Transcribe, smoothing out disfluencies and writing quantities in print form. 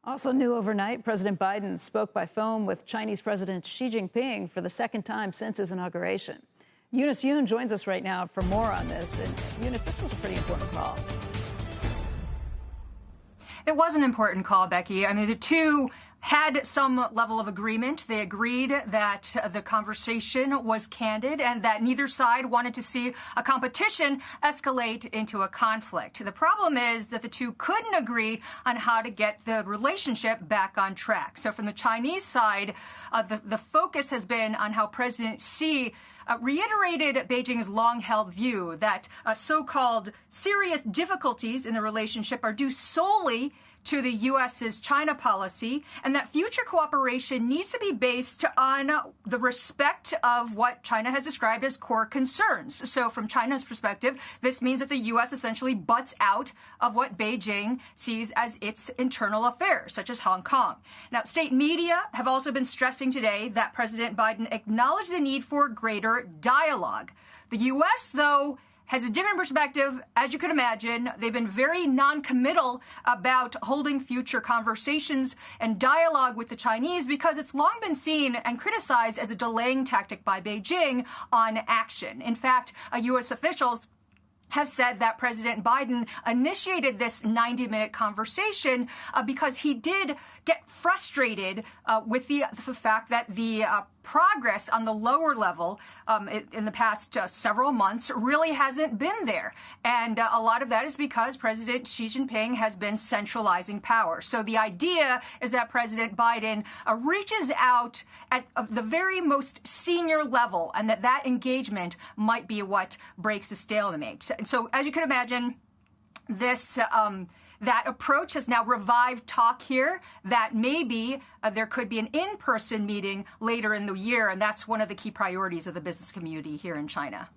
Also new overnight, President Biden spoke by phone with Chinese President Xi Jinping for the second time since his inauguration. Eunice Yoon joins us right now for more on this. And Eunice, this was a pretty important call. It was an important call, Becky. I mean, the two had some level of agreement. They agreed that the conversation was candid and that neither side wanted to see a competition escalate into a conflict. The problem is that the two couldn't agree on how to get the relationship back on track. So from the Chinese side, the focus has been on how President Xi reiterated Beijing's long-held view that so-called serious difficulties in the relationship are due solely to the U.S.'s China policy, and that future cooperation needs to be based on the respect of what China has described as core concerns. So from China's perspective, this means that the U.S. essentially butts out of what Beijing sees as its internal affairs, such as Hong Kong. Now, state media have also been stressing today that President Biden acknowledged the need for greater dialogue. The U.S., though, has a different perspective. As you could imagine, they've been very non-committal about holding future conversations and dialogue with the Chinese because it's long been seen and criticized as a delaying tactic by Beijing on action. In fact, U.S. officials have said that President Biden initiated this 90-minute conversation because he did get frustrated with the fact that the progress on the lower level in the past several months really hasn't been there. And a lot of that is because President Xi Jinping has been centralizing power. So the idea is that President Biden reaches out at the very most senior level and that engagement might be what breaks the stalemate. And so as you can imagine, this that approach has now revived talk here that maybe there could be an in-person meeting later in the year, and that's one of the key priorities of the business community here in China.